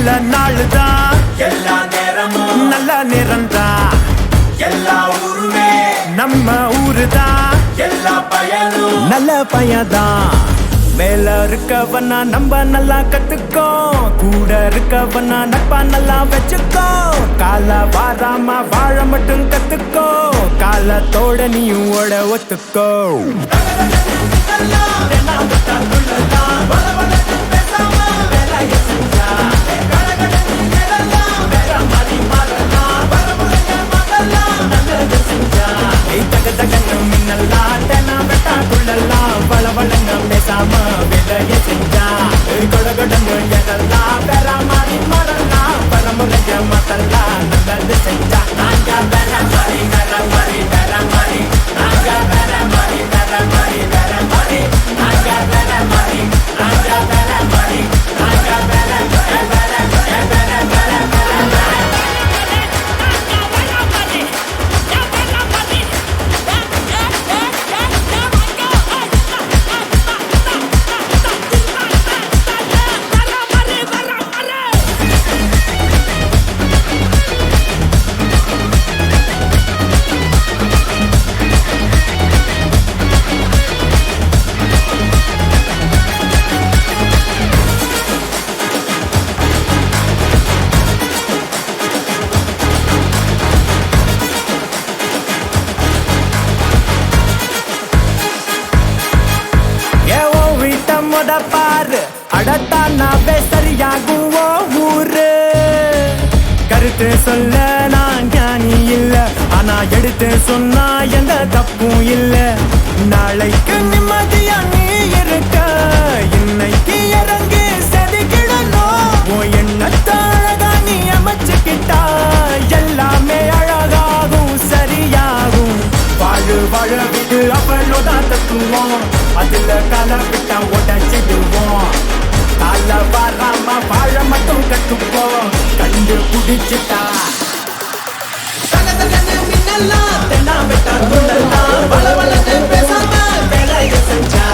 நல்ல நாளுதான் எல்லா நேரமும் நல்ல நேரம்தான் எல்லா ஊருமே நம்ம ஊருதான் எல்லா பயனும் நல்ல பையன்தான் மேல இருக்கவனா நம்ம நல்லா கத்துக்கோ கூட இருக்கவனா நட்பா நல்லா வச்சுக்கோ கால வாராம வாழ மட்டும் கத்துக்கோ காலத்தோட நீயும் ஓட ஒத்துக்கோ பேசாம வேலைய செஞ்சா கொடகொடன்னு எதெல்லாம் வேற மாதிரி மாறலாம் பரமுறைய மத்தெல்லாம் நல்லது செஞ்சா நாங்க வேற மாதிரி வேற மாதிரி வேற மாதிரி நாங்க வேற மாதிரி வேற மாதிரி வேற மாதிரி நாங்க வேற மாதிரி நாங்க வேற மாதிரி நாங்க வேற வேற வேற வேற பாரு அடத்தானாவே சரியாகும் ஊரு கருத்து சொல்ல நான் ஞானி இல்ல ஆனா எடுத்து சொன்னா எந்த தப்பும் இல்ல நாளைக்கு நிம்மதியா நீ இருக்க இன்னைக்கு இறங்கி செதுக்கிடணும் எண்ணத்தை அழகா நீ அமைச்சுக்கிட்டா எல்லாமே அழகாகும் சரியாகும் வாழு வாழ விட்டு அவளோட தத்துவோம் அதுல கால விட்டா உடச்சிடுவோம் கால வராம வாழ மட்டும் கட்டுப்போம் கண்டு குடிச்சுட்டா தென்னா விட்டா துள்ளலாம் வள வளன்னு பேசாம வேலைய செஞ்சா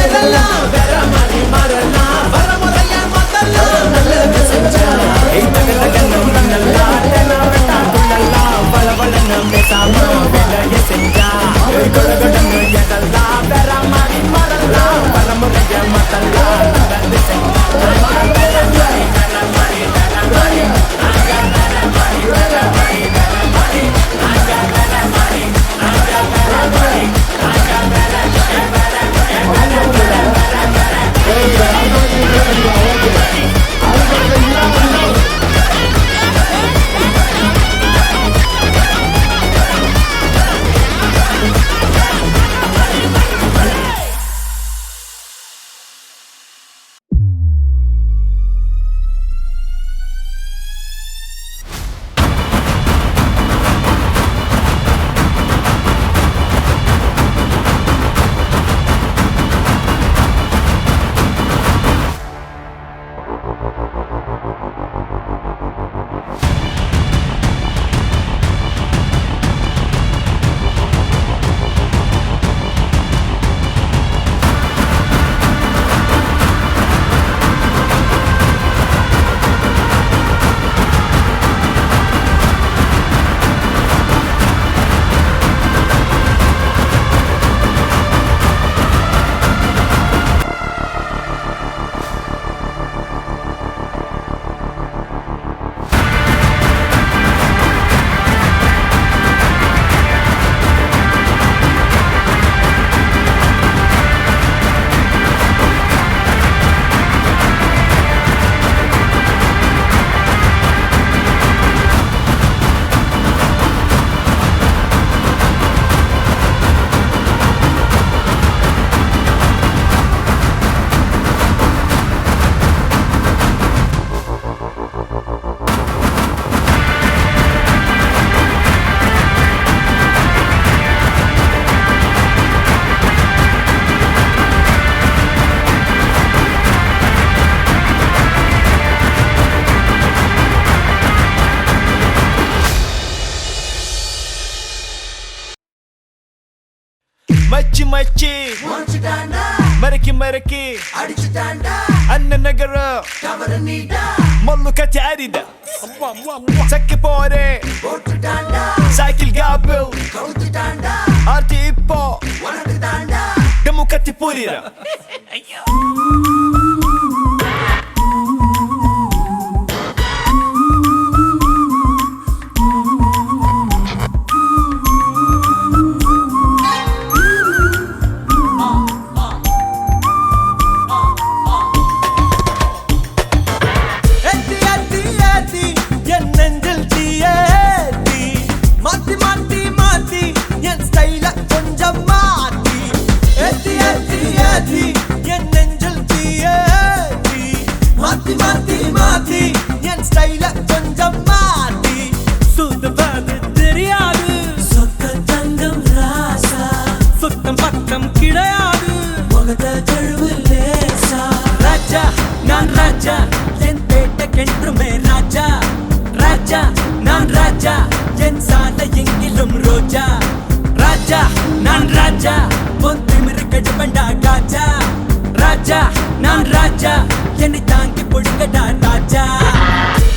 எதெல்லாம் வேற மாதிரி மாறலாம் வர முறைய மத்தெல்லாம் நல்லது செஞ்சா தென்னா விட்டா துள்ளலாம் வள வளன்னு பேசாம வேலைய செஞ்சா கொடகொடன்னு எதெல்லாம் வேற மாதிரி மாறலாம் வர முறைய மத்தெல்லாம் நல்லது செஞ்சா மச்சி மச்சி மறக்கி மறக்கி அடிச்சுட்டாண்டா அண்ணன் நகர கவர நீடா மல்லு கட்டி ஆடிட சக்கி போரே போட்டுட்டாண்டா சைக்கிள் காப்பில் கவுத்துட்டாண்டா ஆர்த்தி இப்போ உனக்கு தாண்டா டெமு கத்தி புரியுற நான் ராஜா என் சாலை எங்கிலும் ரோஜா ராஜா நான் ராஜா பொந்து மிருக்கடு பண்டா காஜா ராஜா நான் ராஜா என்னை தாங்கி பொடுங்கடா ராஜா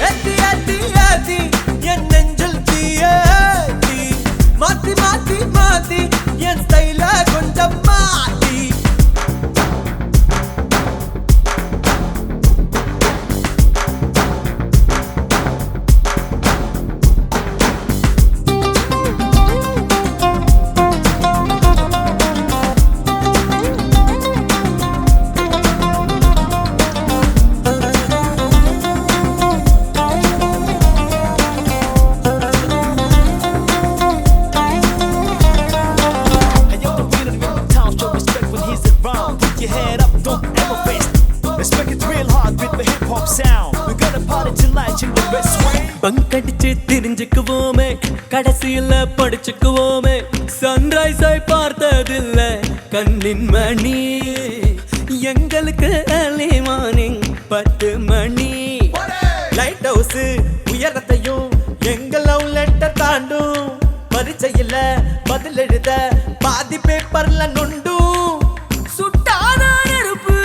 ஏத்தி ஏத்தி ஏத்தி என் நெஞ்சில் தீயேத்தி மாத்தி மாத்தி மாத்தி என் ஸ்டைல கொஞ்சம் மாத்தி பங்கடிச்சு தெரிஞ்சுக்குவோமே கடைசியில படிச்சுக்குவோமே சன்ரைஸை பார்த்ததில்ல கண்ணின் மணி எங்களுக்கு early morning 10 மணி லைட் ஹவுஸ் உயரத்தையும் எங்க லவ் லெட்டர் தாண்டும் பரீட்சையில பதில் எழுத பாதி பேப்பர்ல நொண்டும் சுட்டான நெருப்பு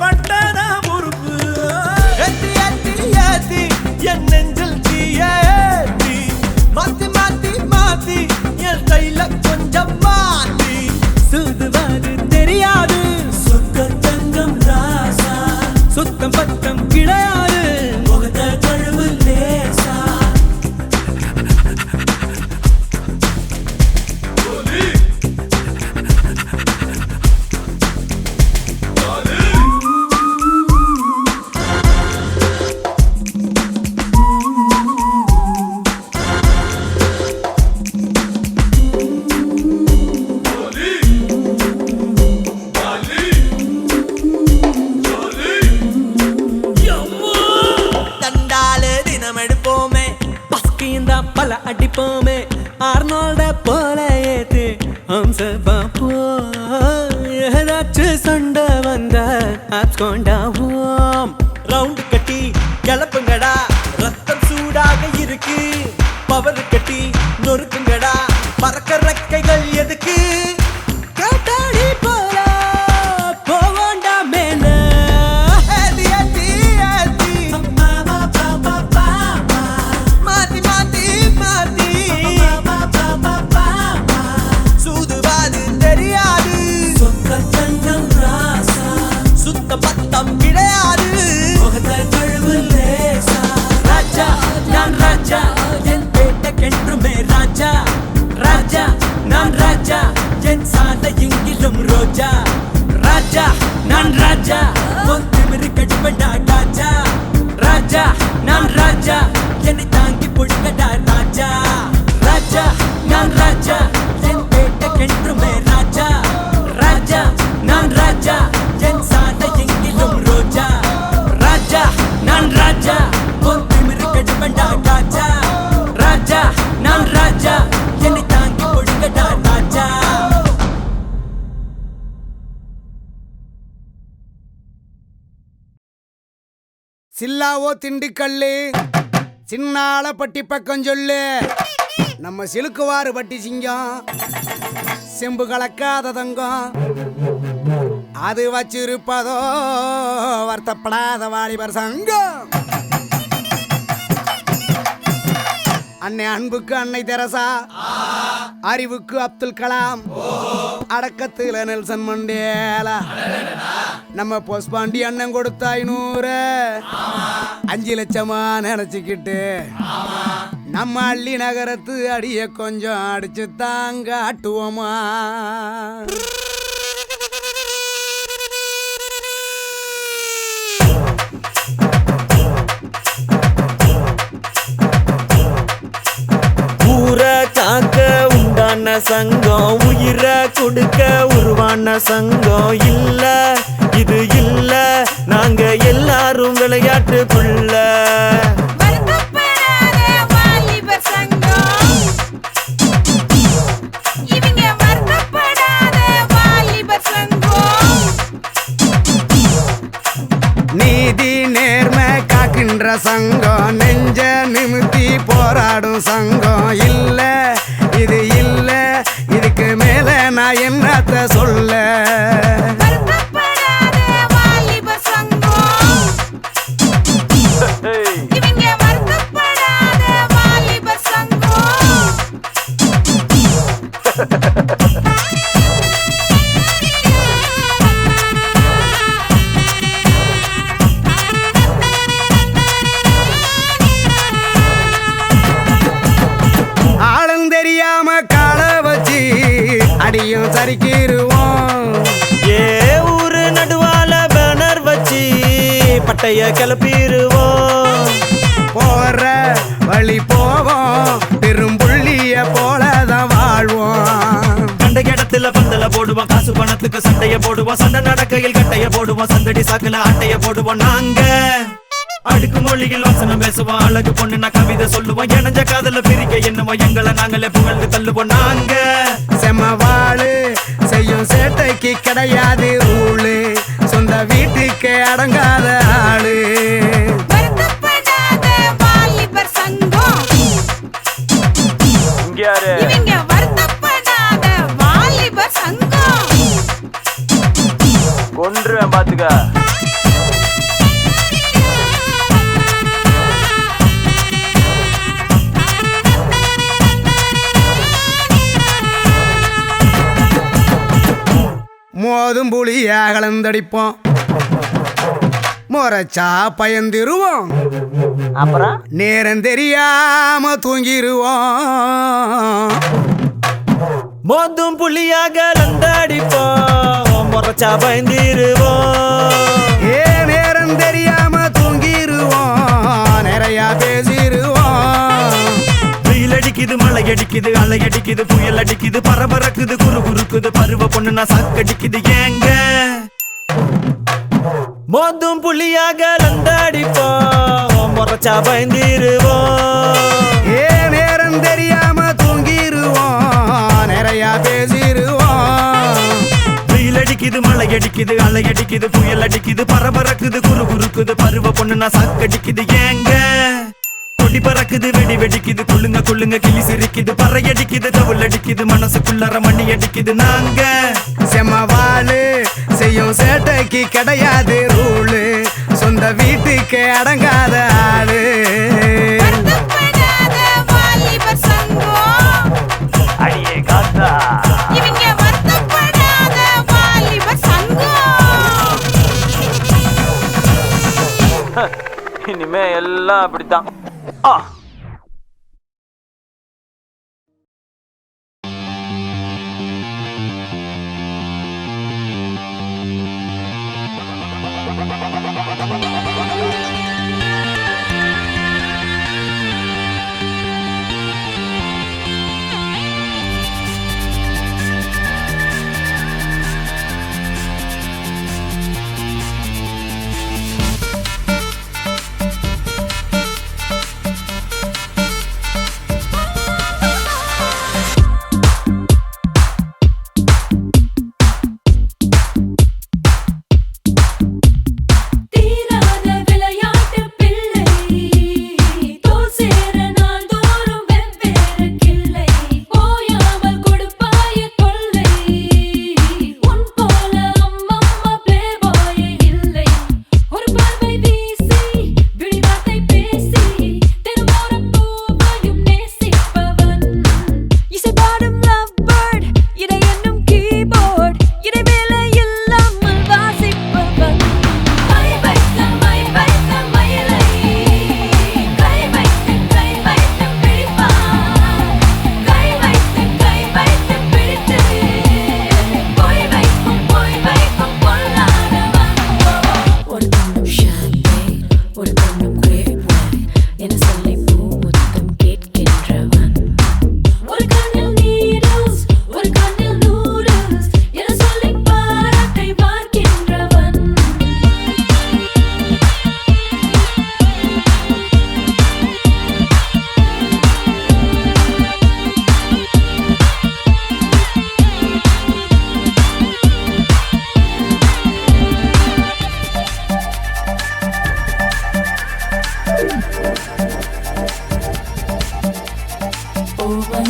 பட்டான பொறுப்பு ஏத்தி ஏத்தி ஏத்தி என் நெஞ்சில் தீயேத்தி மாத்தி மாத்தி மாத்தி என் கையில கொஞ்சம் மாத்தி சுதுவாது தெரியாது சொக்க தங்கம் ராசா சுத்தம் பத்தம் கிடையாது முகத்தை கழுவு லேசா பல அடிப்போமே ஆர்னால்ட போல ஏத்து ஹம்ச பாப்போ ஏதாச்சும் சண்டை வந்த ஆப்கொண்டாவோம் ரவுண்ட் கட்டி கிளப்புங்கடா ரத்தம் சூடாக இருக்கு பவர் கட்டி நொறுக்குங்கடா பறக்க ரெக்கைகள் எதுக்கு காட்டாடி போல போவோண்டா மேல பத்தம் கிடையாது முகத்தை கழுவு லேசா ராஜா நான் ராஜா என் பேட்டைக்கென்றுமே ராஜா ராஜா நான் ராஜா என் சாலை எங்கிலும் ரோஜா ராஜா நான் ராஜா பொந்து மிருக்கடு பண்டா காஜா ராஜா நான் ராஜா என்னை தாங்கி பொடுங்கடா ராஜா ராஜா நான் ராஜா என் பேட்டைக்கென்றுமே ராஜா ராஜா நான் ராஜா என் சாலை எங்கிலும் ரோஜா ராஜா நான் ராஜா பொந்து மிருக்கடு பண்டா காஜா ராஜா நான் ராஜா என்னை தாங்கி பொடுங்கடா ராஜா சில்லாவோ திண்டுக்கல்லு சின்னால பட்டி பக்கம் சொல்லு நம்ம சிலுக்குவாறு பட்டி சிங்கம் செம்பு கலக்காத தங்கம் அது வச்சிருப்பதோ வருத்தப்படாத வாலிபர் சங்கம். அன்னை அன்புக்கு அன்னை தெரசா, அறிவுக்கு அப்துல் கலாம், அடக்கத்துல நெல்சன் மண்டேலா, நம்ம போஸ்பாண்டி அண்ணன் கொடுத்த 500 5 லட்சமா நினைச்சுக்கிட்டு நம்ம அள்ளி நகரத்து அடிய கொஞ்சம் அடிச்சு தாங்க ஆட்டுவோமா. காக்க உண்டான சங்கம், உயிரை கொடுக்க உருவான சங்கம். இல்ல இது இல்ல, நாங்க எல்லாரும் விளையாட்டுக்குள்ள. நீதி நேர்மை காக்கின்ற சங்கம், நெஞ்ச நிமித்தி போராடும் சங்கம். இல்ல இது இல்ல, இதுக்கு மேல நான் என்னத்த சொல்ல. தெரியாம கால வச்சு அடியும் சரிக்கிருவோம். ஏ ஊரு நடுவால பேனர் வச்சு பட்டைய கிளப்பிடுவோம். போற வழி போவோம், பெரும்புள்ளிய போலதான் வாழ்வோம். கண்ட இடத்துல பந்தல போடுவோம், காசு பணத்துக்கு சண்டைய போடுவோம். சண்டை நடக்கையில் கட்டைய போடுவோம், சந்தடி சாக்குல ஆட்டைய போடுவோம். நாங்க அடுக்கு மொழியில் வசனம் பேசுவோம், அழகு பொண்ணு நான் கவிதை சொல்லுவோம். இணைஞ்ச காதல பிரிக்க என்னவோம், எங்களை நாங்களே புகழ்ந்து தள்ளுவோம். நாங்க செம்மவாளு செய்யும் சேட்டைக்கு கிடையாது ரூலு, சொந்த வீட்டுக்கு அடங்காத ஆளு. கொன்றுவேன் பாத்துக்க. மோதும் புளியா கலந்தடிப்போம், முறைச்சா பயந்திருவோம். அப்புறம் நேரம் தெரியாம தூங்கிருவோம். மோதும் புள்ளியாக லந்தடிப்போம், முறைச்சா பயந்திருவோம். ஏ நேரம் தெரியாம தூங்கிருவோம், நிறைய பேசிருவோம். வெயில் அடிக்குது, மழை அடிக்குது, அலை அடிக்குது, புயல் அடிக்குது, பரபரக்குது, குறு குறுக்குது, பருவ பொண்ணு நான் சாக்கடிக்குது. ஏங்க மோதும் புள்ளியாக லந்தடிப்போம், முறைச்சா பயந்திருவோம். ஏ நேரம் தெரியாம தூங்கிருவோம், நிறைய பேசிருவோம். வெயில் அடிக்குது, மழை அடிக்குது, அலை அடிக்குது, புயல் அடிக்குது, பரபரக்குது, குறு குறுக்குது, பருவ பொண்ணு நான் சாக்கடிக்குது. ஏங்க கொடி பறக்குது, வெடி வெடிக்குது, குள்ளுங்க குள்ளுங்க கிளி சிரிக்குது, பறை அடிக்குது, தவுள் அடிக்குது, மனசுக்குள்ளற மண்ணி அடிக்குது. நாங்க செம்மவாளு செய்யும் சேட்டைக்கு கிடையாது ரூலு, சொந்த வீட்டுக்கு அடங்காத ஆளு. அடியே காத்தா இனிமே எல்லாம் அப்படித்தான்.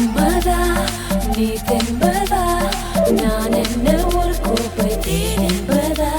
என்பதா நீ தென்பதா நான் என்ன ஒரு கோப்பை தேன் என்பதா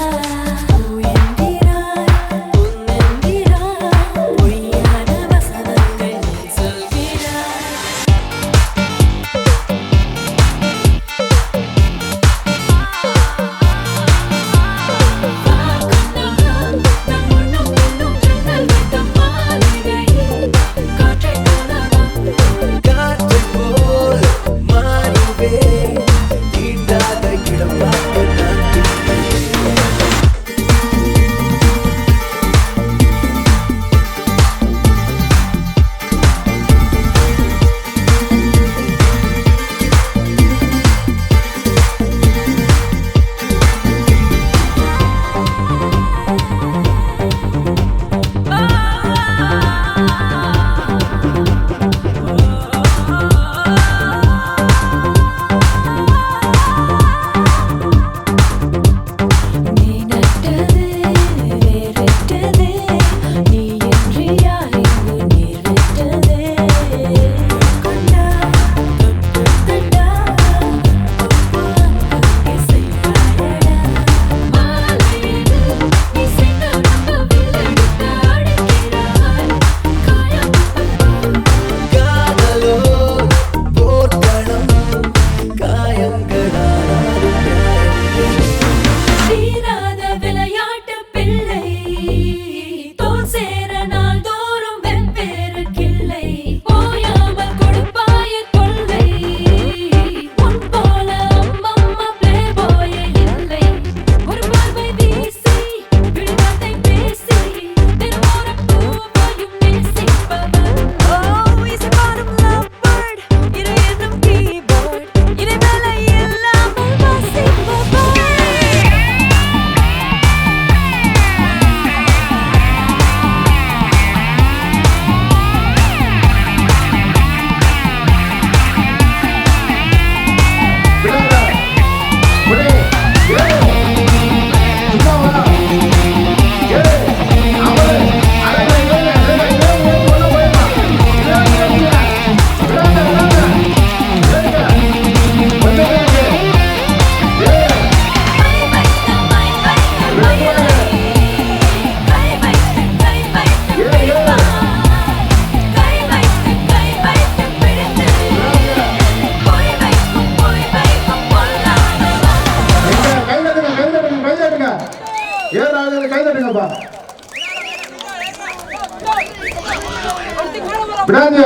விடாத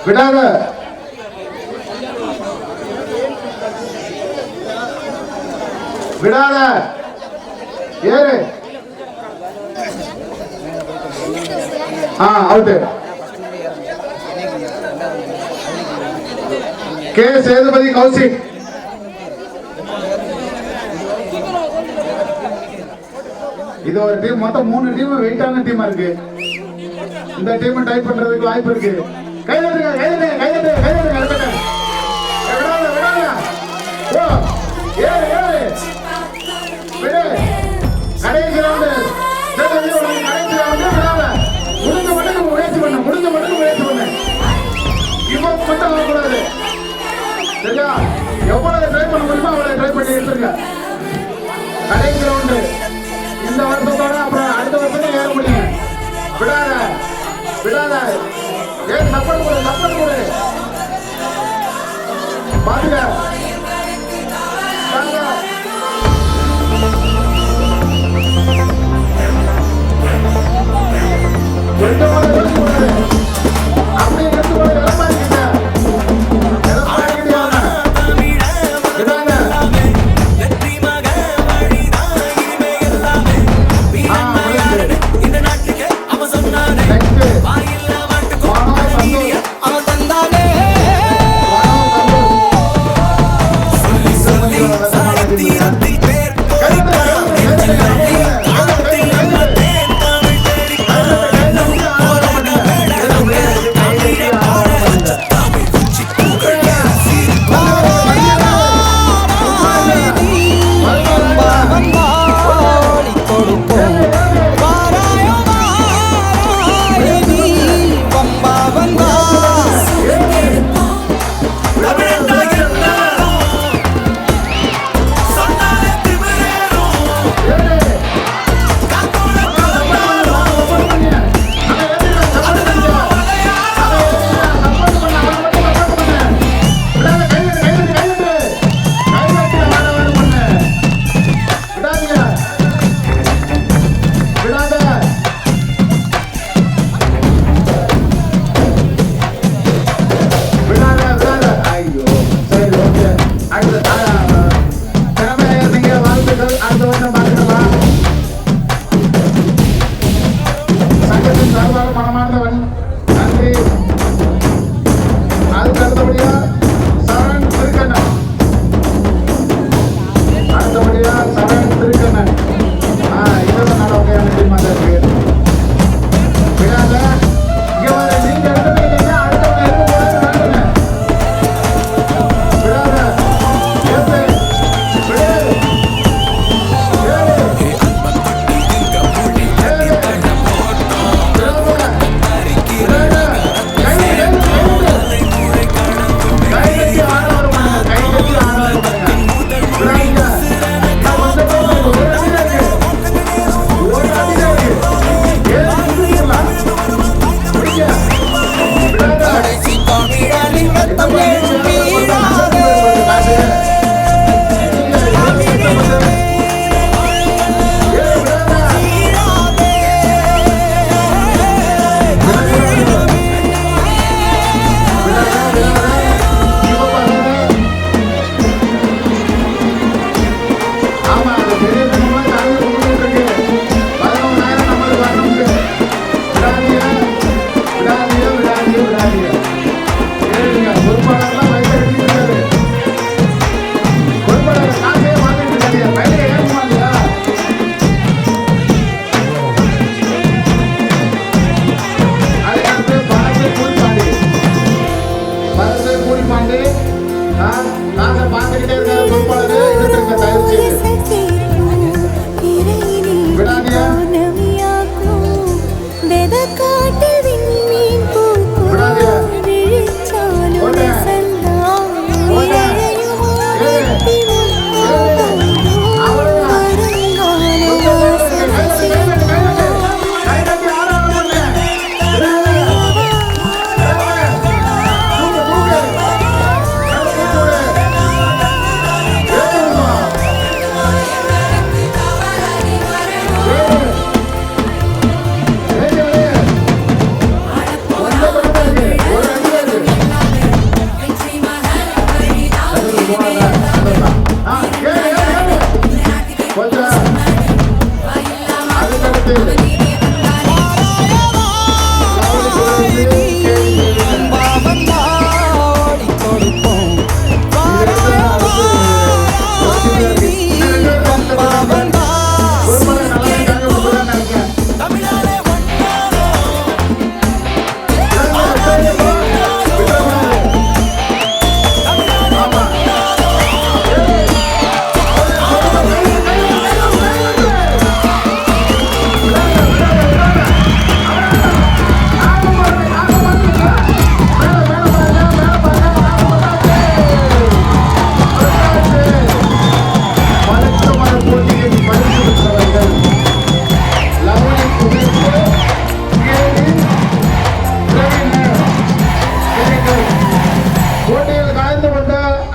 விடாத விடாத ஏறு அவுட்டு கே சேதுபதி கௌசிக் இது ஒரு டீம் மொத்தம் 3 டீம் வெயிட்டான டீமா இருக்கு இந்த டீம் டைப் பண்றதுக்கு வாய்ப்பு இருக்கு கைதட்டுங்க கைதட்டுங்க கைதட்டுங்க கைதட்டுங்க விடாத விடாத ஓ ஏறு ஏறு விடு கடைசி ரவுண்ட் சேதுபதி உனக்கு கடைசி ரவுண்ட் விடாத முடிஞ்ச மட்டும் முயற்சி பண்ணு இவன் மட்டும் ஆகக்கூடாது சரியா எவ்வளவு ட்ரை பண்ண முடியுமோ அவ்வளவு ட்ரை பண்ணி எடுத்துருங்க கடைசி ரவுண்டு இந்த வருஷத்தோட அப்புறம் அடுத்த வருஷம் ஏற முடியும் விடாத ஏன் சப்போர்ட் கொடு பாத்துக்க அப்படி எடுத்து போய் இளமாரிக்கிட்ட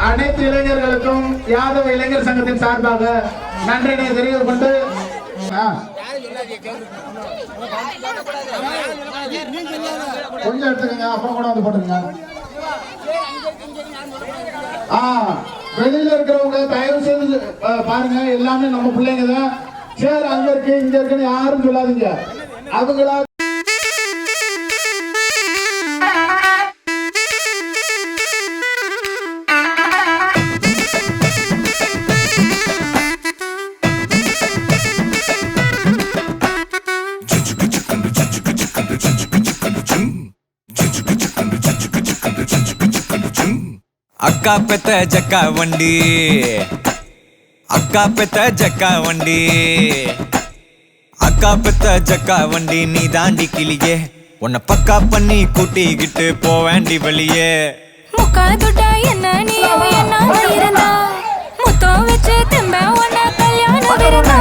அனைத்து இளைஞர்களுக்கும் யாதவ இளைஞர் சங்கத்தின் சார்பாக நன்றினை தெரிவித்துக் கொண்டு கொஞ்சம் எடுத்துக்கங்க, அப்புறம் கூட வந்து போட்டுருங்க. வெளியில இருக்கிறவங்க தயவு செய்து பாருங்க, எல்லாமே நம்ம பிள்ளைங்க தான். சரி, அங்க இருக்கு இங்க இருக்குன்னு யாரும் சொல்லாதீங்க. அவங்களா அக்கா பெத்த ஜக்கா வண்டி, அக்கா பெத்த ஜக்கா வண்டி, அக்கா பெத்த ஜக்கா வண்டி நீ தாண்டி கிளியே, உன்னை பக்கா பண்ணி கூட்டிக்கிட்டு போவேண்டி வெளியே. முக்கா துட்டா என்ன நீ என்ன இருந்தா முத்தம் வச்சு திரும்ப உன்ன கல்யாணம் இருந்தா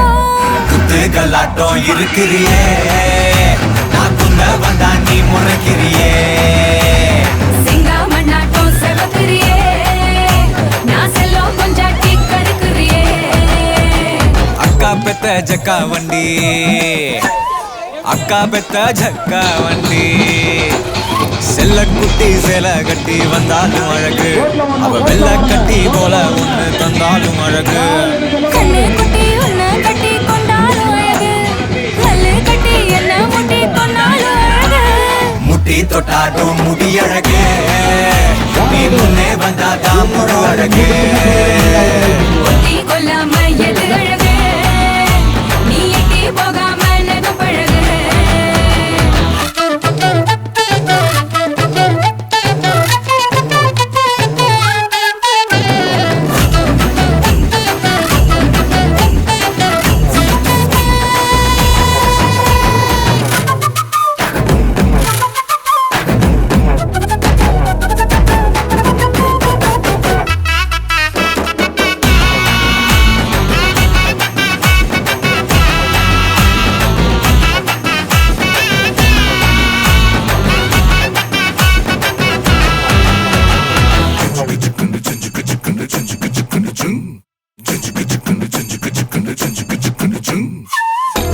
குத்து கல்லாட்டம் இருக்கிறியே, நான் குந்த வந்தா நீ முறைக்கிறியே. சிங்காமண்ணாட்டம் செவக்கிறியே, நான் செல்லம் கொஞ்சம் டீ கடுக்கிறியே. அக்கா பெத்த ஜக்கா வண்டி, அக்கா பெத்த ஜக்கா வண்டி, செல்ல குட்டி சேலை கட்டி வந்தாலும் அழகு, அவ வெள்ள கட்டி போல ஒண்ணு தந்தாலும் அழகு. கண்ணு குட்டி ஒன்னு கட்டி கொண்டாலும் அழகு, கல்லு கட்டி என்ன முட்டி கொண்டாலும் அழகு. முட்டி தொட்டாட்டும் முடி அழகு, நீ முன்னே வந்தாதான் முழு அழகு. ஒட்டி கொல்லாம எது அழகு, நீ எட்டி போகாம நெகு பழகு.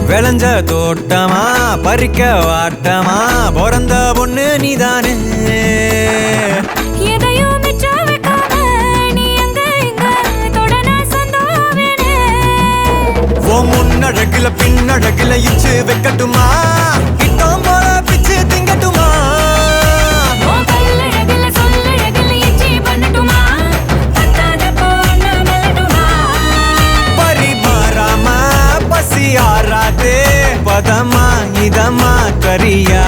விளைஞ்ச தோட்டமா பறிக்க வாட்டமா பிறந்த பொண்ணு நீதானே. எதையும் மிச்சம் வைக்காம நீ அங்க இங்க தொடன சொந்தவேனே. ஓ முன்னழகுல பின்னழகுல இச்சு வைக்கட்டுமா, கிட்டம் போல பிச்சு திங்கட்டுமா. உன் கல்லழகுல சொல்லழகுல எச்சி பண்ணட்டுமா, பத்தாத பொண்ணு மெல்லட்டுமா. பரிமாறாம பசி ஆறாதே, பதமா இதமா கரியா.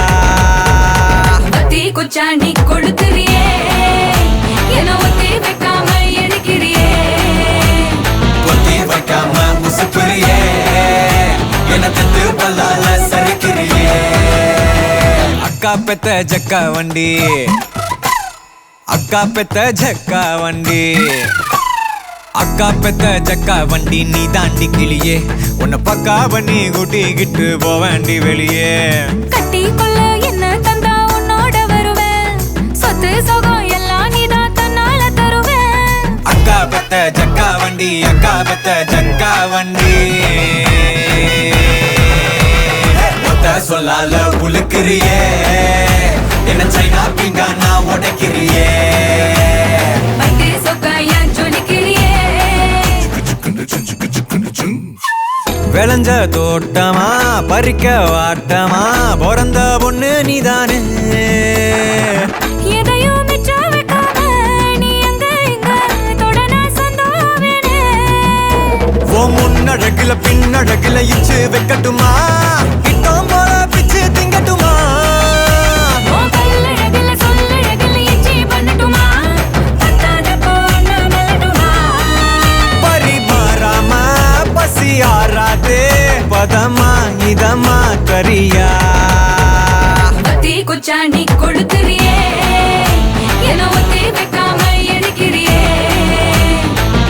பத்தி குச்சாண்டி கொடுக்கிறியே, என்ன ஒத்தி வைக்காம எடுக்கிறியே. கொத்தி வைக்காம முசுக்கிறியே, என்ன தத்து பல்லால சரிக்கிறியே. அக்கா பெத்த ஜக்கா வண்டி, அக்கா பெத்த ஜக்கா வண்டி, அக்கா பெத்த ஜக்கா வண்டி நீ தாண்டி கிளியே, உன்னை பக்கா பண்ணி கூட்டிக்கிட்டு போவேண்டி வெளியே. கட்டி கொள்ள என்ன தந்தா உன்னோட வருவேன், சொத்து சொகம் எல்லாம் நீதான் தன்னால தருவேன். அக்கா பெத்த ஜக்கா வண்டி, அக்கா பெத்த ஜக்கா வண்டி, மொத்த சொல்லால உழுக்கிறியே, என்ன சைனா பிங்கானா உடைக்கிறியே. பட்டு சொக்காயா ஜொலிக்கிறியே, விளைஞ்ச தோட்டமா பறிக்க வாட்டமா பிறந்த பொண்ணு நீதானே எதையும் மிச்சம் வைக்காம நீ அங்க இங்க தொடனா சொந்தமாவேனே. ஓ முன்னழகுல பின்னழகுல இச்சு வைக்கட்டுமா கிட்டம் போல பிச்சு திங்கட்டுமா உன் பல்லழகுல சொல்லழகுல எச்சி பண்ணட்டுமா பத்தாத பொண்ணு மெல்லட்டுமா. பரிமாறாம பசி ஆறாதே பதமா இதமா கரியா பத்தி குச்சாண்டி கொடுக்குறியே என்ன ஒத்தி வைக்காம எடுக்கிறியே.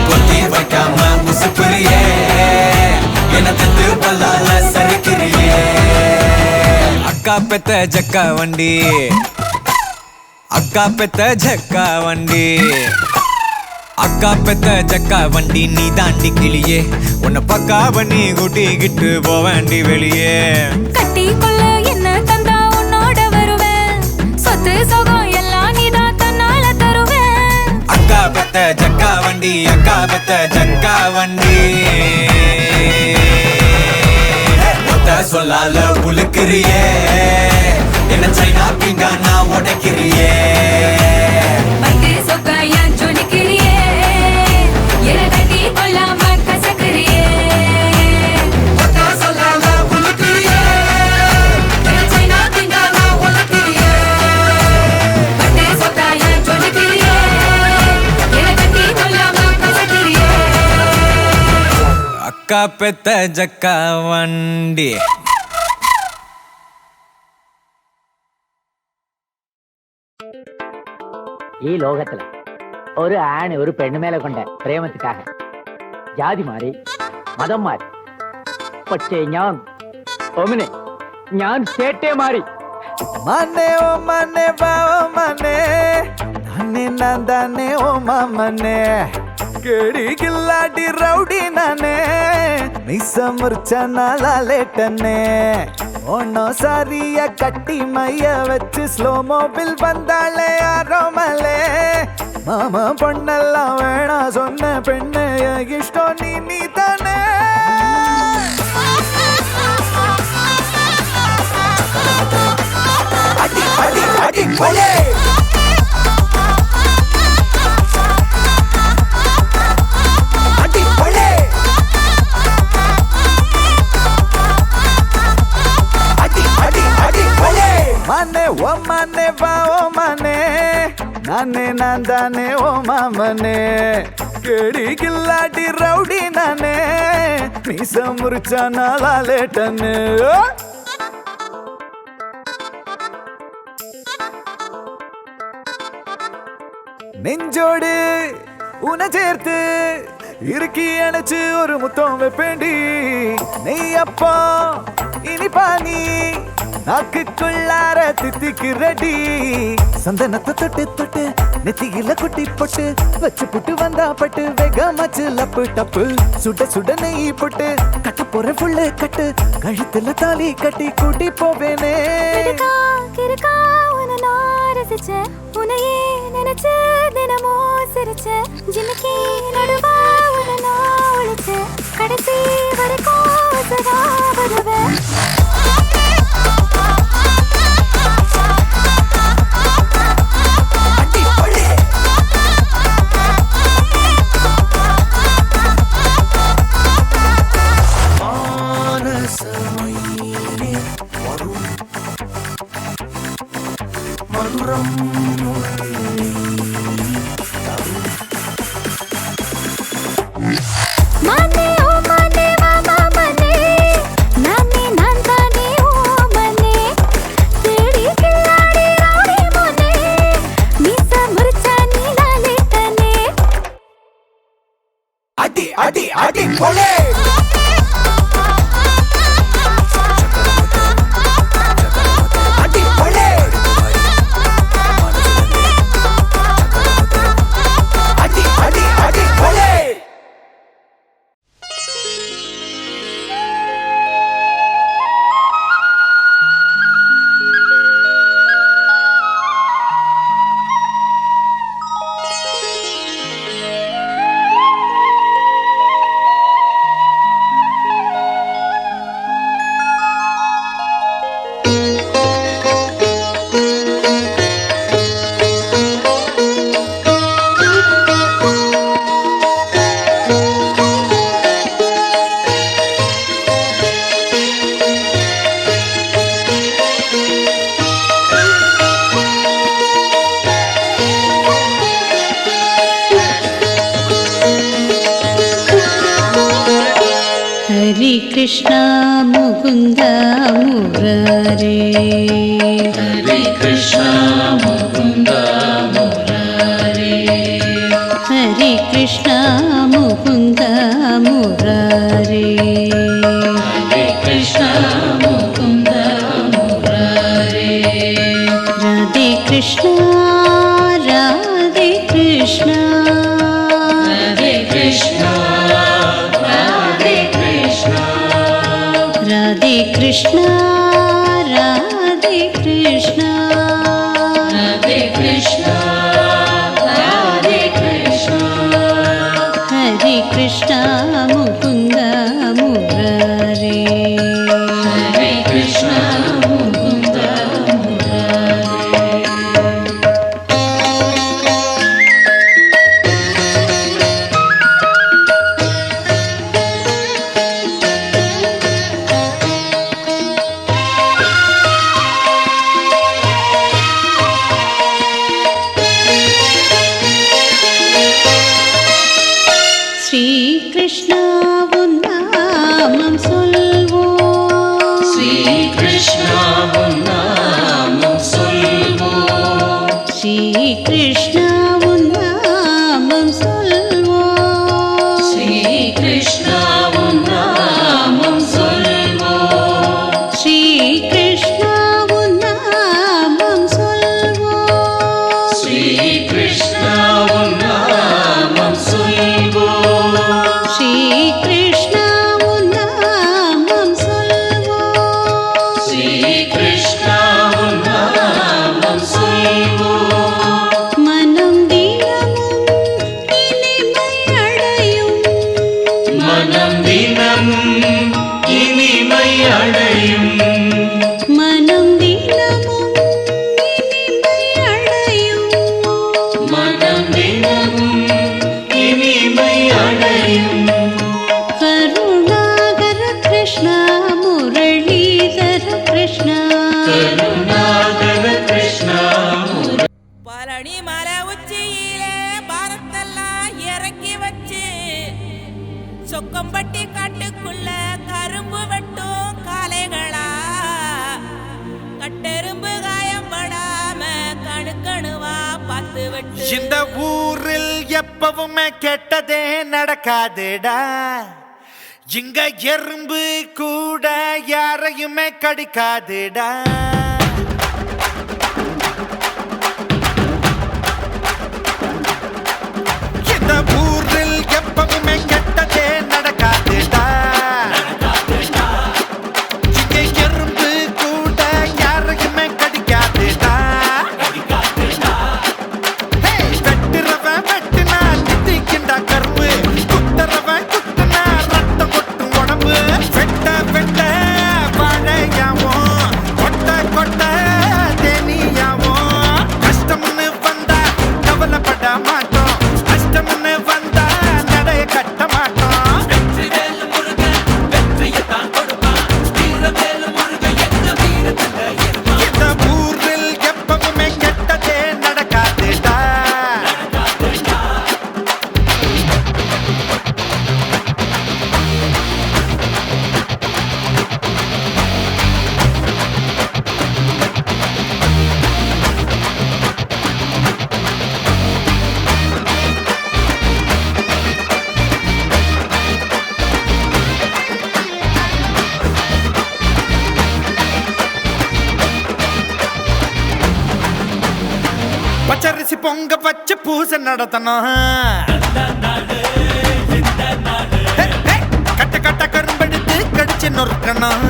கொத்தி வைக்காம முசுக்குறியே என்ன தத்து பல்லால சரிக்கிறியே அக்கா பெத்த ஜக்கா வண்டி அக்கா பெத்த ஜக்கா வண்டி அக்கா பெத்த ஜக்கா வண்டி நீ தாண்டி கிளியே உன்னை பக்கா பண்ணி கூட்டிக்கிட்டு போவேண்டி வெளியே கட்டி கொள்ள என்ன தந்தா உன்னோட வருவேன் சொத்து சுகம் எல்லாம் நீதான் தன்னால தருவேன். அக்கா பெத்த ஜக்கா வண்டி அக்கா பெத்த ஜக்கா வண்டி மொத்த சொல்லால உழுக்கிறியே என்ன சைனா பிங்கானா உடைக்கிறியே பட்டு சொக்கையா ஜொலிக்கிறியே என கட்டி கொள்ளாம கசக்கிறியே. மொத்த சொல்லால உழுக்கிறியே என சைனா திங்கானா உலக்கிறியே. பட்டு சொக்கையா ஜொலிக்கிறியே என கட்டி கொள்ளாம கசக்கிறியே. அக்கா பெத்த ஜக்கா வண்டி ഈ ലോകത്തില് ഒരു ആണ് ഒരു പെണ്ണുമേലെ കൊണ്ട് പ്രേമത്തിക്കാക ജാതി മാറി മതം മാറി പക്ഷേ ഞാൻ ചേട്ടേ മാറി ಮನೆ ಓ ಮನೆ ಬಾವ ಮನೆ ನಾನೇ ನಂದಾನೆ ಓ ಮನೆ ಕೇಳಿ ಗಿಲ್ಲಾಡಿ ರೌಡಿ ನಾನೇ ಮಿಸ ಮುರ್ಚನ ಲಾಲೇಟನೆ ஒன்னோ சாரிய கட்டி மைய வச்சு ஸ்லோ மோபில் வந்தாளே ஆரோமலே மாமா பொண்ணெல்லாம் வேணா சொன்ன பெண்ணு இஷ்டம் நீ தானே அடி அடி அடி போலே அடி போலே அடி அடி அடி போலே மனே ஓ மனே வா ஓ மனே நானே நான்தானே ஓ மாமனே கேடி கில்லாடி ரவுடி நானே மீச முறிச்சா நாளாலேட்டன்னு நெஞ்சோடு உன சேர்த்து இறுக்கி அணைச்சு ஒரு முத்தம் வைப்பேண்டி நெய் அப்பா இனிப்பா நீ நாக்குக்குள்ளார தித்திக்கு ரெடி சந்தனத்தை தொட்டு தொட்டு நெத்தியில குட்டி போட்டு வச்சு புட்டு வந்தா பட்டு வேகமாச்சு லப்பு டப்பு சுட சுட நெய் போட்டு கட்ட போற புள்ளு கட்டு கழுத்துல தாலி கட்டி கூட்டி போவேனே கிறுக்கா, கிறுக்கா, உன்னை நான் ரசிச்சேன். உன்னையே நினைச்சு தினமும் சிரிச்சேன். ஜிமிக்கி நடுவா உன்னை நான் ஒளிச்சேன். கடைசி வரைக்கும் சதா வருவேன். மானே ஓ மானே வா மாமனே நானே நான் தானே ஓ மனே தேடி கில்லாடி ரவுடி மனே மீச முறிச்சா நீ லாலேட்டனே அடி அடி அடி போலே அடி போலே அடி அடி அடி போலே Krishna Mukunda Murari Hare Krishna Mukunda Murari Hare Krishna Mukunda Murari Hare Krishna Mukunda Murari Radhe Krishna Radhe Krishna Radhe Krishna Radhe Krishna Radhe Krishna Radhe Krishna Radhe Krishna Radhe Krishna Hare Krishna Mukunda Murari Hare Krishna Mukunda Murari Sri Krishna Vunamam Solvo Sri Krishna Vunamam Solvo Sri Krishna Vunamam Solvo Sri Krishna Vunamam Solvo Sri Krishna Vunamam Solvo Sri Krishna Vunamam Solvo Shri Krishna Vunamam Solvo Shri Krishna Vunamam Solvo Manam dinamum inimai adayum Manam dinamum inimai adayum Manam dinamum inimai adayum Manam dinamum inimai adayum Karunagara Krishna Muralidhara Krishna Karunagara Krishna Palani மலை உச்சியிலே பாரத்தெல்லாம் இறக்கி வச்சு சொக்கம்பட்டி காட்டுக்குள்ள கரும்பு வெட்டும் காளைகளா கட்டெரும்பு காயப்படாம கணுக்கணுவா பார்த்து வெட்டு இந்த ஊரில் எப்பவுமே கெட்டதே நடக்காதுடா இங்க எறும்பு கூட யாரையுமே கடிக்காதுடா இந்த ஊரில் எப்பவுமே கெட்டதே நடக்காதுடா இங்க எறும்பு கூட யாரையுமே கடிக்காதுடா வெட்டுறவன் வெட்டுனா தித்திக்கின்ற கரும்பு குத்துறவன் குத்துனா ரத்தம் கொட்டும் உடம்பு வெட்ட வெட்ட வாழையாவும் கொட்ட கொட்ட தேனியாவும் கஷ்டம்னு வந்தா கவலைப்பட மாட்டோம் கஷ்டம்னு வந்தா நடைய கட்ட மாட்டோம் இந்த ஊரில் எப்பவுமே கெட்டதே நடக்காதுடா பச்சரிசி பொங்க வச்சு பூசை நடத்தணும் கட்ட கட்ட கரும்பெடுத்து கடிச்சு நொறுக்கணும்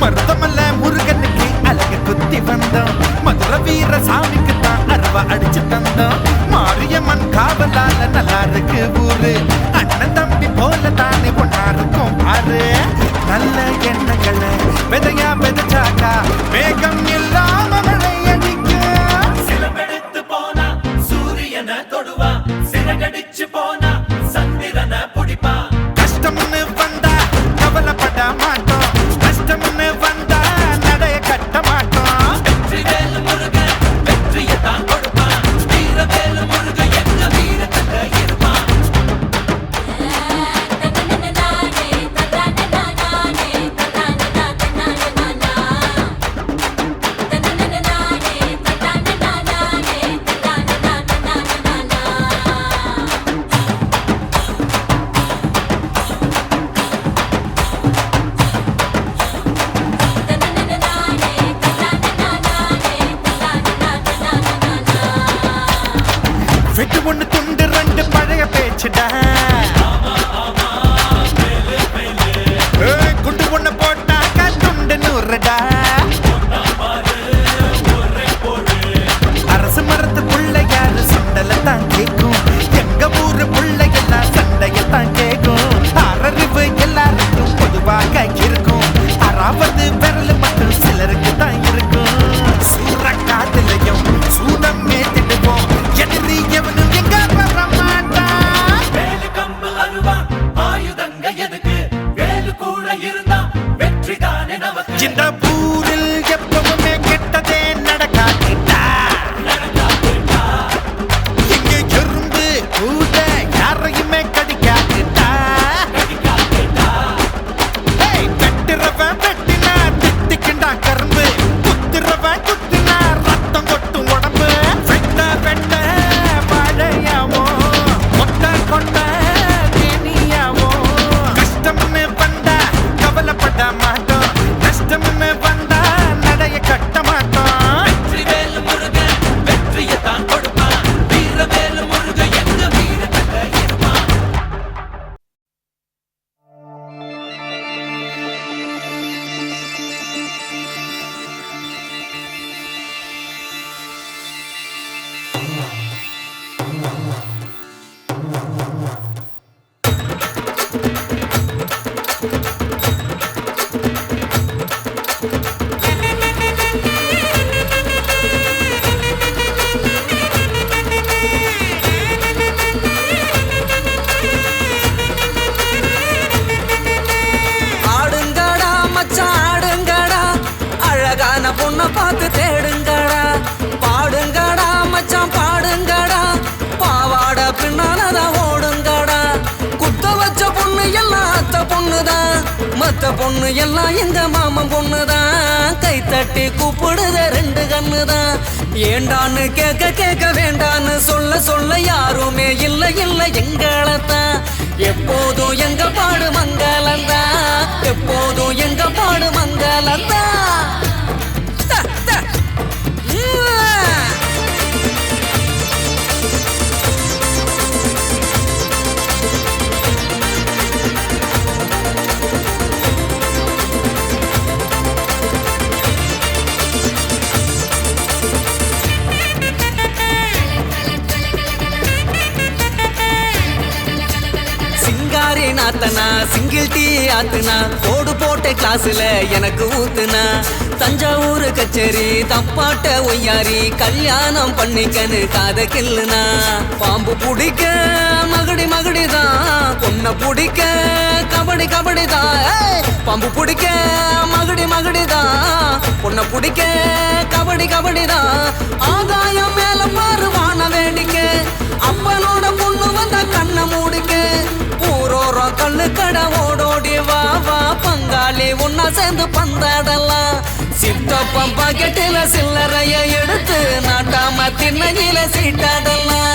மருதமல்ல முருகனுக்கு அழகு குத்தி வந்தோம் மதுரை வீர சாமிக்கு தான் அருவா அடிச்சு தந்தோம் மாரியம்மன் காவலால நல்லா இருக்கு ஊரு அண்ணன் தம்பி போல தானே ஒன்னா இருக்கும் பாரு நல்ல எண்ணங்களை விதையா விதைச்சாக்கா மேகம் இல்லாம மழை அடிக்கும் சிலம்பெடுத்து போனா சூரியனை தொடுவா சிறகடிச்சு போனா சந்திரனை புடிப்பா கஷ்டம்னு வந்தா கவலைப்பட மாட்டோம் கஷ்டம்னு வந்தா நடைய கட்ட மாட்டோம் வெற்றிவேல் முருகன் வெற்றியை தான் கொடுப்பான் வீரவேல் முருகன் எங்க வீரத்துல இருப்பான் போச்சுடா குண்டு ஒண்ணு போட்டாக்கா துண்டு நூறுடா அரசு மரத்து பிள்ளையாரு சுண்டல தான் கேக்கும் எங்க ஊரு பிள்ளையெல்லாம் சண்டையத்தான் கேக்கும் அரறிவு எல்லாருக்கும் பொதுவாக இருக்கும் அறாவது விரல் மட்டும் சிலருக்கு தான் இருக்கும் சூற காதலையும் சூடம் மேத்திடுவோம் எதிரி எவனும் எங்க வர மாட்டான் வேலு கம்பு அருவா ஆயுதங்க எதுக்கு வேலு கூட இருந்தா வெற்றி தானே நமக்கு இந்த ஊரில் எப்பவுமே கெட்டதே நடக்காதுடா இங்க எறும்பு கூட யாரையுமே கடிக்காதுடா வெட்டுறவன் வெட்டினா திட்டிக்கிண்டா கரும்பு குத்துறவன் குத்தினா ரத்தம் கொட்டும் உடம்பு வெட்ட வெட்ட வாழையாவோ கொட்ட கொட்ட தேனியாவோ கஷ்டம்னு வந்தா கவலைப்பட மாட்டோம் நஷ்டம்னு வந்தா நடைய கட்ட மாட்டோம் வெற்றி வேலு முருகன் வெற்றியத்தான் கொடுப்பான் வீர வேலு முருகன் எங்க வீரத்துல இருப்பான் ஆடுங்கடா மச்சான் ஆடுங்கடா அழகான பொண்ணை பார்த்து தேடுங்கடா பாடுங்கடா மச்சான் பாடுங்கடா பாவாட பின்னாலதான் ஓடுங்கடா குத்த வச்ச பொண்ணு எல்லாம் அத்த பொண்ணுதான் மத்த பொண்ணு எல்லாம் எங்க மாமன் பொண்ணுதான் கை தட்டி கூப்பிடுத ரெண்டு கண்ணுதான் ஏண்டான்னு கேட்க கேட்க வேண்டான்னு சொல்ல சொல்ல யாருமே இல்ல இல்ல எங்களத்தான் எப்போதும் எங்க பாடு மங்களந்தா எப்போதும் எங்க பாடு மங்களந்தா சிங்காரி நாத்தனா சிங்கிள் டீ ஆத்துனா கோடு போட்ட கிளாஸ்ல எனக்கு ஊத்துனா தஞ்சாவூர் கச்சேரி தப்பாட்ட ஒய்யாரி கல்யாணம் பண்ணிக்கன்னு காத கில்லுனா பாம்பு பிடிக்க மகடி மகடிதான் பொண்ணை பிடிக்க கபடி கபடிதான் பாம்பு பிடிக்க மகடி மகடிதான் பொண்ணை பிடிக்க கபடி கபடிதான் ஆகாயம் மேல பாரு வான வேடிக்கை அப்பனோட பொண்ணு வந்தா கண்ணை மூடிக்க ஊரோரம் கல்லு கடை ஓடோடி வா வா பங்காளி ஒன்னா சேர்ந்து பந்தாடலாம் சித்தப்பம் பாக்கெட்டில சில்லறைய எடுத்து நாட்டாம திண்ணையில சீட்டாடலாம்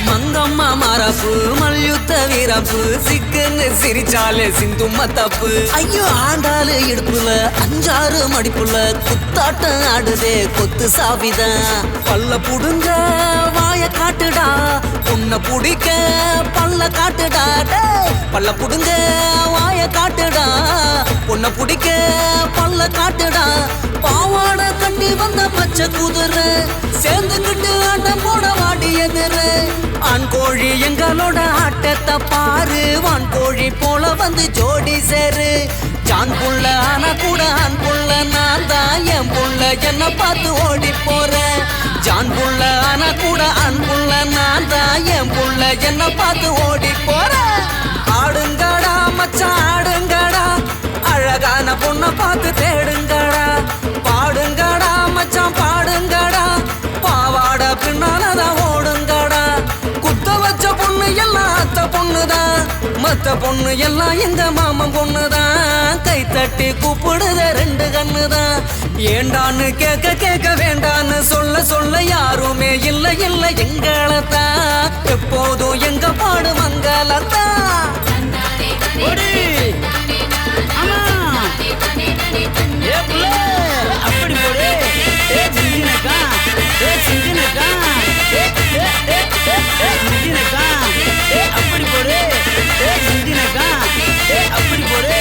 மங்கம்மா மாரப்பு மல்யுத்த வீரப்பு சிக்குன்னு சிரிச்சாலே சிந்து மத்தப்பு ஐயோ ஆண்டாளு இடுப்புல அஞ்சாறு மடிப்புல குத்தாட்டம் ஆடுதே கொத்து சாவிதான் பல்ல புடுங்க வாய காட்டுடா உன்னை புடிக்க பல்ல காட்டுடா பல்ல புடுங்க வாய காட்டுடா உன்னை புடிக்க பல்ல காட்டுடா பாவாட கட்டி வந்த பச்சை குதிரை சேர்ந்துக்கிட்டு ஆட்டம் போட வாடி எதிரு ஆண் கோழி எங்களோட ஆட்டத்தை பாரு வான் கோழி போல வந்து ஜோடி சேரு ஜான் புள்ள ஆனா கூட ஆண் புள்ள நான் தான் என் புள்ள என்ன பார்த்து ஓடி போறேன் ஜான் புள்ள ஆனா கூட ஆண் புள்ள நான் தான் என் புள்ள என்ன பார்த்து ஓடி போறேன் ஆடுங்கடா மச்சான் ஆடுங்கடா அழகான பொண்ணை பார்த்து தேடுங்கடா பாடுங்கடா மச்சான் பாடுங்கடா பாவாட பின்னாலதான் ஓடுங்கடா குத்த வச்ச பொண்ணு எல்லாம் அத்த பொண்ணுதான் மத்த பொண்ணு எல்லாம் எங்க மாமன் பொண்ணுதான் கை தட்டி கூப்பிடுத ரெண்டு கண்ணுதான் ஏண்டான்னு கேட்க கேட்க வேண்டான்னு சொல்ல சொல்ல யாருமே இல்ல இல்ல எங்களத்தான் எப்போதும் எங்க பாடு மங்களத்தான் அப்படி போடு சிங்கினக்கா சிங்கினக்கா சிங்கினக்கா அப்படி போடு சிங்கினக்கா அப்படி போடு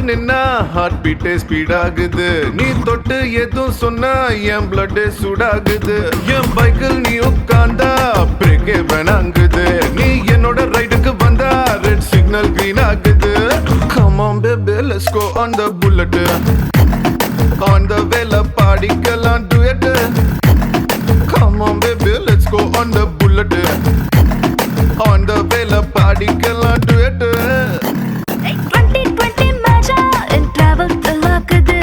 நின்னா ஹார்ட் பீட்டே ஸ்பீட் ஆகுது நீ தொட்டு எதுவும் சொன்னா என் பிளட் சூடாகுது என் பைக்கில் நீ உட்கார்ந்தா பிரேக்கே வேணாங்குது நீ என்னோட ரைடுக்கு வந்தா ரெட் சிக்னல் கிரீன் ஆகுது come on baby let's go on the bullet on the vela பாடிக்கலாம் duet come on baby let's go on the bullet on the vela பாடிக்கலாம் duet 2020 மேஜா in travel தலாக்குது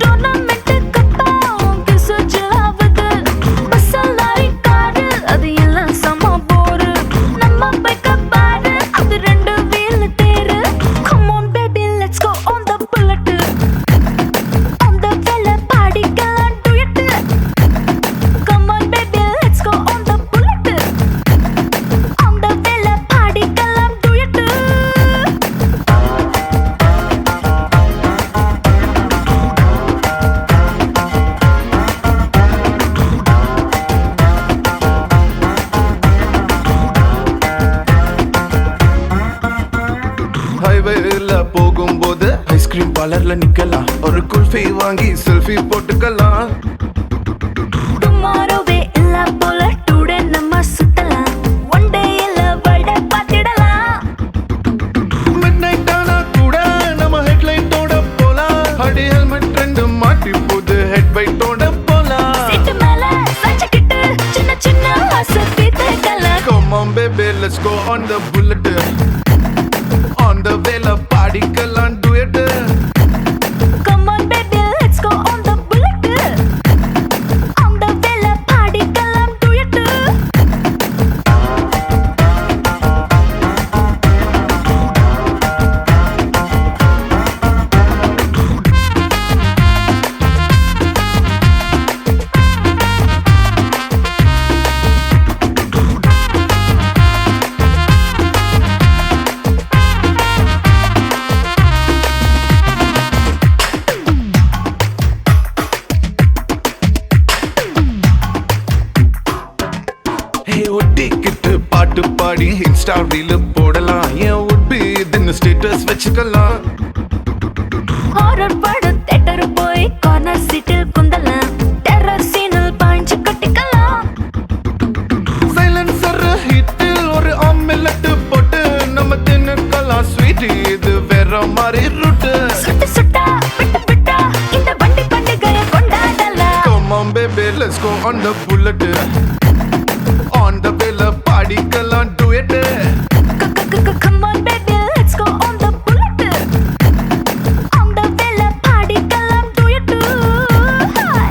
டோர்னமெண்ட் கப்பா உங்க சுஜாவுது பசலாரி காடு அது எல்லாம் சம போரு நம்ம பைக்க பாரு அது ரெண்டு வீல் தேரு come on baby let's go on the bullet on the vela பாடிக்கலாம் duet come on baby let's go on the bullet on the vela பாடிக்கலாம் duet ஹைவேல போகும்போது ஐஸ்கிரீம் பார்லர்ல நிக்கலாம் ஒரு குல்ஃபி வாங்கி செல்ஃபி போட்டுக்கலாம் டுமாரோவே இல்ல போல டுடே நம்ம சுத்தலாம் ஒன் டே இல்ல வேர்ல்ட பாத்திடலாம் மிட் நைட் ஆனா கூட நம்ம ஹெட்லைட்டோட போலாம் அடி ஹெல்மெட் ரெண்டு மாட்டி போது ஹெட் பைட்டோட போலாம் சீட்டு மேல சஞ்சக்கிட்டு சின்ன சின்ன ஆசை தேக்கலாம் come on baby let's go on the bullet on the vela பாடிக்கலாம் duet come on baby let's go on the bullet on the vela பாடிக்கலாம் duet hey ஒட்டிக்கிட்டு பாட்டு பாடி இன்ஸ்டா ரீல் போடலாம் ஏன் உட்பி இதுன்னு ஸ்டேட்டஸ் வச்சுக்கலாம் ஹாரர் படம் தியேட்டர் போய் கார்னர் சீட்டில் குந்தலாம் டெரர் சீனில் பாஞ்சு கட்டிக்கலாம் சைலன்சர் ஹிட்டில் ஒரு ஆம்லெட் போட்டு நம்ம தின்னுக்கலாம் ஸ்வீட் இது வேற மாதிரி ரூட்டு சுட்டு சுட்டா விட்டு விட்டா இந்த வண்டி பண்டிகையை கொண்டாடலாம் come on baby let's go on the bullet on the vela பாடிக்கலாம் duet come on baby let's go on the bullet on the vela பாடிக்கலாம் duet hi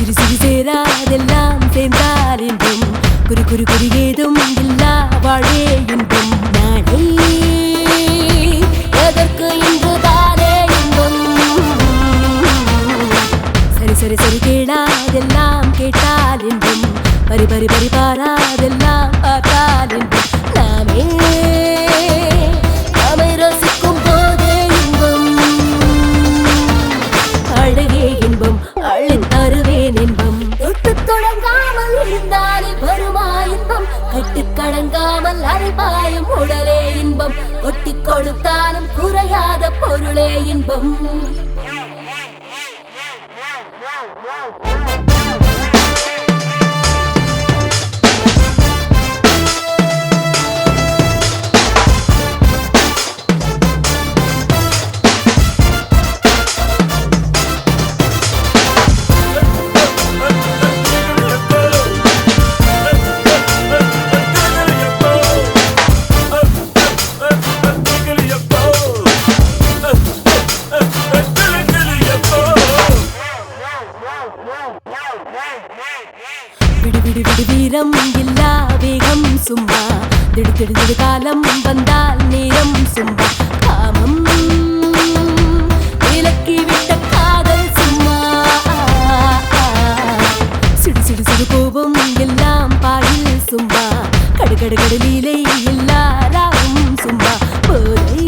சிறு சிறு சேராதெல்லாம் சேர்ந்தால் இன்பம் குறி குறி குறி ஏதும் இல்லா வாழே இன்பம் நாளை எதற்கு இன்று தானே இன்பம் சரி சரி சரி கேளாதெல்லாம் கேட்டால் இன்பம் பரி பரி பரி பாராதெல்லாம் பார்த்தால் இன்பம் நாமே ரசிக்கும் போதே இன்பம் அழகே இன்பம் அள்ளித் தருவேன் இன்பம் தொட்டு தொடங்காமல் இருந்தாலே வருமா இன்பம் கட்டுக் கடங்காமல் அரைபாயும் உடலே இன்பம் கொட்டிக் கொடுத்தாலும் குறையாத பொருளே இன்பம் விடு விடு விடு வீரம் இல்லா வேகம் சும்மா திடு திடு திடு காலம் வந்தால் நேரம் சும்மா காமம் விலக்கி விட்ட காதல் சும்மா சிடு சிடு சிடு கோபம் எல்லாம் பாயில் சும்மா கடுகடு கடலீலை எல்லாரும் சும்மா போதை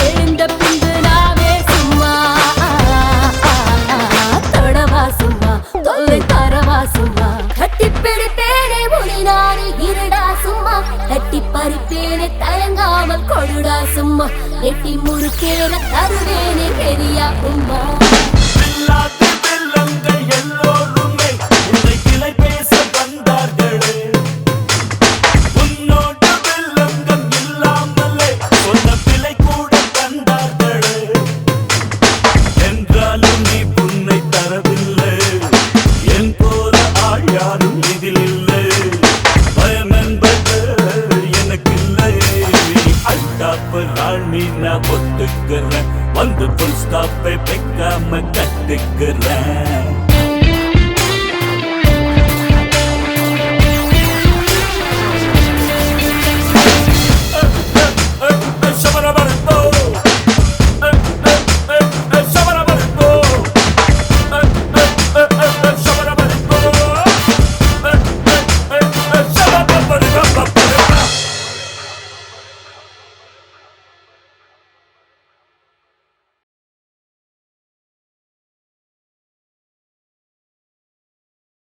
எழுந்த பின்பு நாமே சும்மா தொடவா சும்மா தொல்லை தரவா சும்மா கட்டி பிடிப்பேனே முனினானே இருடா சும்மா கட்டி பறிப்பேனே தயங்காமல் கொடுடா சும்மா எட்டி முறுக்கேன தருவேனே பெரியா உம்மா எல்லோருமே உன்னை கிளை பேச வந்தார்களே உன்னோடு வெள்ளங்கள் இல்லாமலே சொன்ன பிழை கூட தந்தார்களே என்றாலும் நீ புன்னை தரவில்லை என் போல ஆள் யாரும் இதில் இல்லை பயம் என்பது எனக்கில்லை அட்டாப்பு ராணி நான் ஒத்துக்கிறேன் வந்து புல் ஸ்டாப்பை வைக்காம கட்டுக்கிறேன்